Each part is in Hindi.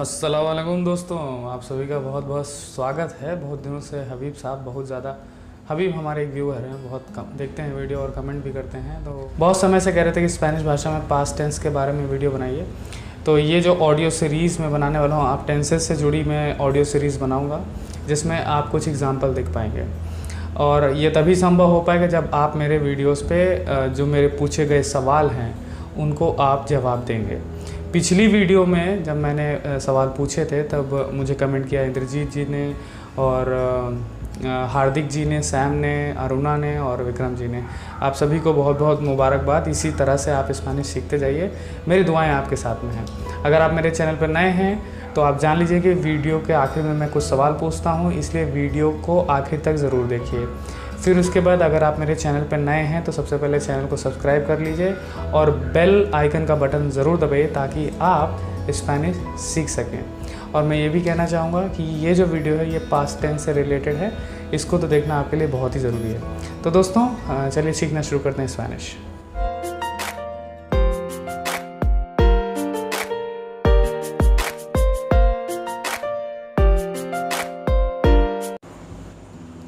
अस्सलाम वालेकुम दोस्तों, आप सभी का बहुत बहुत स्वागत है। बहुत दिनों से हबीब साहब, बहुत ज़्यादा हबीब हमारे एक व्यूअर हैं, बहुत कम देखते हैं वीडियो और कमेंट भी करते हैं। तो बहुत समय से कह रहे थे कि स्पेनिश भाषा में पास्ट टेंस के बारे में वीडियो बनाइए। तो ये जो ऑडियो सीरीज़ में बनाने वाला हूँ, आप टेंसेस से जुड़ी मैं ऑडियो सीरीज़ बनाऊँगा जिसमें आप कुछ एग्जाम्पल देख पाएंगे। और ये तभी संभव हो पाएगा जब आप मेरे वीडियोज़ पे जो मेरे पूछे गए सवाल हैं उनको आप जवाब देंगे। पिछली वीडियो में जब मैंने सवाल पूछे थे तब मुझे कमेंट किया इंद्रजीत जी ने और हार्दिक जी ने, सैम ने, अरुणा ने और विक्रम जी ने। आप सभी को बहुत बहुत मुबारकबाद। इसी तरह से आप स्पेनिश सीखते जाइए, मेरी दुआएं आपके साथ में हैं। अगर आप मेरे चैनल पर नए हैं तो आप जान लीजिए कि वीडियो के आखिर में मैं कुछ सवाल पूछता हूँ, इसलिए वीडियो को आखिर तक ज़रूर देखिए। फिर उसके बाद अगर आप मेरे चैनल पर नए हैं तो सबसे पहले चैनल को सब्सक्राइब कर लीजिए और बेल आइकन का बटन ज़रूर दबाइए ताकि आप स्पेनिश सीख सकें। और मैं ये भी कहना चाहूँगा कि ये जो वीडियो है ये पास्ट टेंस से रिलेटेड है, इसको तो देखना आपके लिए बहुत ही ज़रूरी है। तो दोस्तों चलिए सीखना शुरू करते हैं स्पेनिश।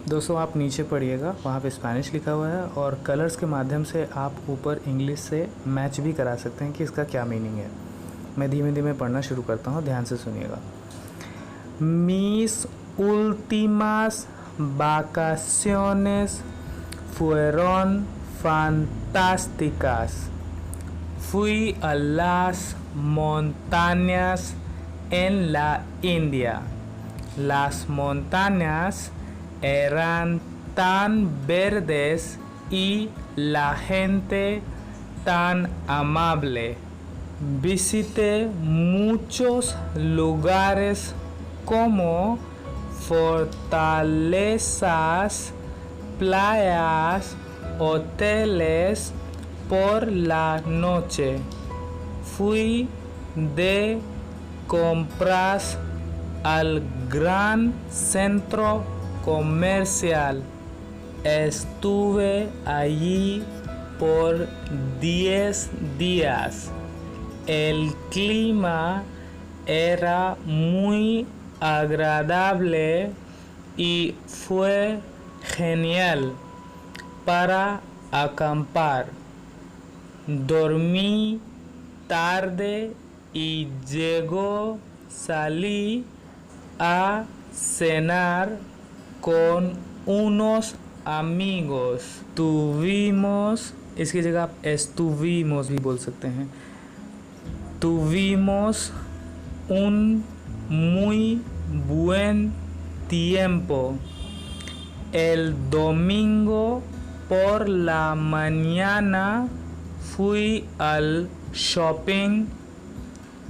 दोस्तों आप नीचे पढ़िएगा, वहाँ पे स्पेनिश लिखा हुआ है और कलर्स के माध्यम से आप ऊपर इंग्लिश से मैच भी करा सकते हैं कि इसका क्या मीनिंग है। मैं धीमे धीमे पढ़ना शुरू करता हूँ, ध्यान से सुनिएगा। Mis últimas vacaciones fueron fantásticas. Fui a las montañas en la India. Las montañas eran tan verdes y la gente tan amable. Visité muchos lugares como fortalezas, playas, hoteles por la noche. Fui de compras al gran centro comercial. Estuve allí por 10 días. El clima era muy agradable y fue genial para acampar. Dormí tarde y luego salí a cenar con unos amigos. Tuvimos, इसकी जगह आप estuvimos भी बोल सकते हैं। Tuvimos un muy buen tiempo. El domingo por la mañana fui al shopping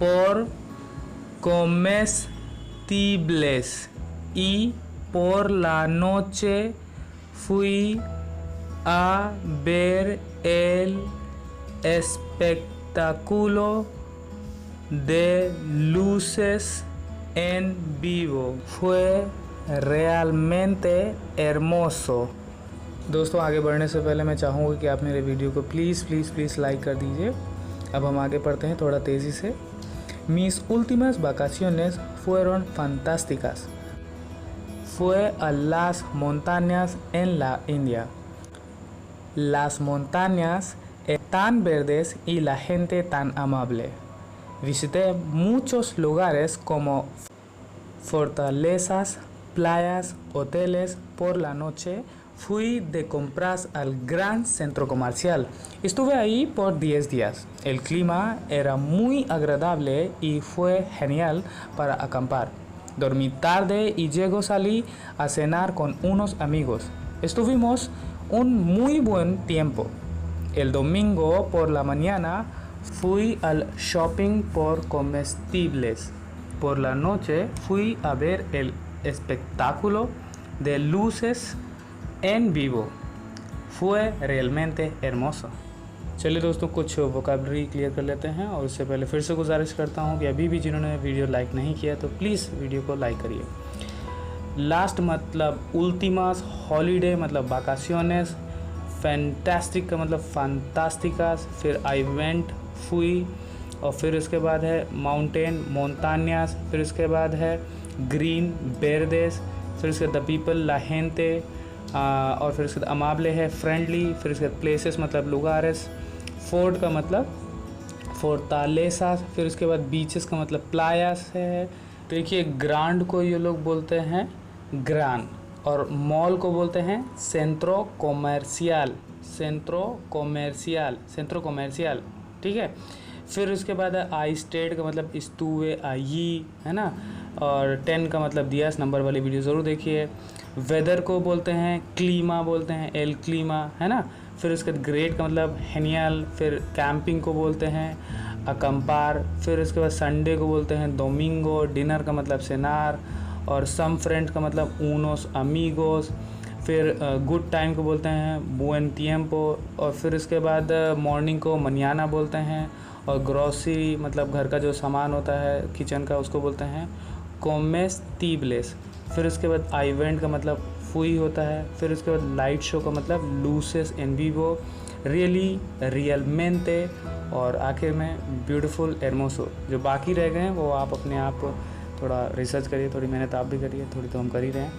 por comestibles y por la noche fui a ver el espectáculo de luces en vivo. Fue realmente hermoso. दोस्तों आगे बढ़ने से पहले मैं चाहूँगा कि आप मेरे वीडियो को प्लीज़ लाइक कर दीजिए। अब हम आगे पढ़ते हैं थोड़ा तेज़ी से। Mis últimas vacaciones fueron fantásticas. Fue a las montañas en la India. Las montañas eran tan verdes y la gente tan amable. Visité muchos lugares como fortalezas, playas, hoteles por la noche. Fui de compras al gran centro comercial. Estuve ahí por 10 días. El clima era muy agradable y fue genial para acampar. Dormí tarde y luego salí a cenar con unos amigos. Estuvimos un muy buen tiempo. El domingo por la mañana fui al shopping por comestibles. Por la noche fui a ver el espectáculo de luces en vivo. Fue realmente hermoso. चलिए दोस्तों कुछ वोकैबुलरी क्लियर कर लेते हैं और उससे पहले फिर से गुजारिश करता हूँ कि अभी भी जिन्होंने वीडियो लाइक नहीं किया तो प्लीज़ वीडियो को लाइक करिए। लास्ट मतलब उल्टीमास, हॉलीडे मतलब वाकाशंस, फैंटास्टिक का मतलब फंतास्टिकास, फिर आई वेंट फुई, और फिर उसके बाद है माउंटेन, मोन्टान्यास, फिर उसके बाद है ग्रीन, बेरदेस, फिर उसके बाद द पीपल, ला हेंते, और फिर उसके बाद अमाबले है, फ्रेंडली, फिर उसके बाद प्लेसेस मतलब लुगारेस, फोर्ट का मतलब फोर्टालेसा, फिर उसके बाद बीचेस का मतलब प्लायास है। देखिए ग्रांड को ये लोग बोलते हैं ग्रान, और मॉल को बोलते हैं सेंट्रो कॉमर्शियल, सेंट्रो कॉमर्शियल, ठीक है। फिर उसके बाद आई स्टेट का मतलब schoolआइए, है ना, और 10 का मतलब दियास, नंबर वाली वीडियो ज़रूर देखिए। वेदर को बोलते हैं क्लीमा, बोलते हैं एल क्लीमा, है ना। फिर उसके बाद ग्रेट का मतलब हेनियल, फिर कैंपिंग को बोलते हैं अकम्पार, फिर उसके बाद संडे को बोलते हैं डोमिंगो, डिनर का मतलब सेनार, और सम फ्रेंड का मतलब ऊनोस अमीगोस, फिर गुड टाइम को बोलते हैं बुएन tiempo, और फिर उसके बाद मॉर्निंग को मनियाना बोलते हैं, और ग्रॉसरी मतलब घर का जो सामान होता है किचन का उसको बोलते हैं comestibles। फिर उसके बाद आइवेंट का मतलब फुई होता है। फिर उसके बाद लाइट शो का मतलब लूसेस एन विवो, रियली, रियलमेंटे, और आखिर में ब्यूटीफुल एर्मोसो। जो बाकी रह गए हैं वो आप अपने आप थोड़ा रिसर्च करिए, थोड़ी मेहनत आप भी करिए, थोड़ी तो हम कर ही रहे हैं।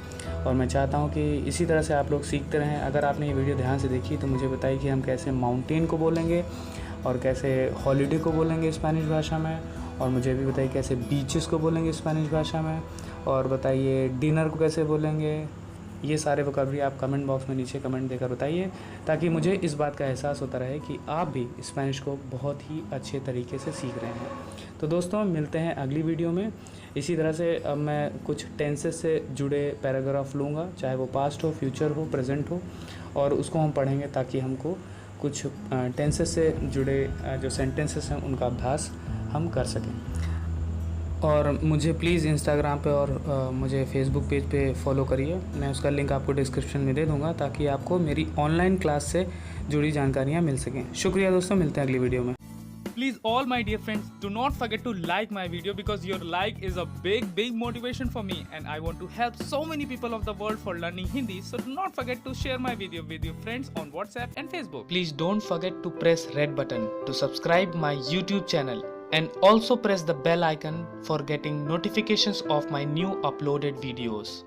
और मैं चाहता हूँ कि इसी तरह से आप लोग सीखते रहें। अगर आपने ये वीडियो ध्यान से देखी तो मुझे बताइए कि हम कैसे माउंटेन को बोलेंगे और कैसे हॉलीडे को बोलेंगे स्पेनिश भाषा में, और मुझे भी बताइए कैसे बीचेस को बोलेंगे स्पेनिश भाषा में, और बताइए डिनर को कैसे बोलेंगे। ये सारे वोकैबुलरी आप कमेंट बॉक्स में नीचे कमेंट देकर बताइए, ताकि मुझे इस बात का एहसास होता रहे कि आप भी स्पेनिश को बहुत ही अच्छे तरीके से सीख रहे हैं। तो दोस्तों मिलते हैं अगली वीडियो में। इसी तरह से अब मैं कुछ टेंसेस से जुड़े पैराग्राफ लूँगा, चाहे वो पास्ट हो, फ्यूचर हो, प्रेजेंट हो, और उसको हम पढ़ेंगे ताकि हमको कुछ टेंसेस से जुड़े जो सेंटेंसेस हैं उनका अभ्यास हम कर सकें। और मुझे प्लीज़ इंस्टाग्राम पे और मुझे फेसबुक पेज पे फॉलो करिए। मैं उसका लिंक आपको डिस्क्रिप्शन में दे दूँगा ताकि आपको मेरी ऑनलाइन क्लास से जुड़ी जानकारियाँ मिल सकें। शुक्रिया दोस्तों, मिलते हैं अगली वीडियो में। Please, all my dear friends, do not forget to like my video because your like is a big motivation for me, and I want to help so many people of the world for learning Hindi. So do not forget to share my video with your friends on WhatsApp and Facebook. Please don't forget to press red button to subscribe my YouTube channel, and also press the bell icon for getting notifications of my new uploaded videos.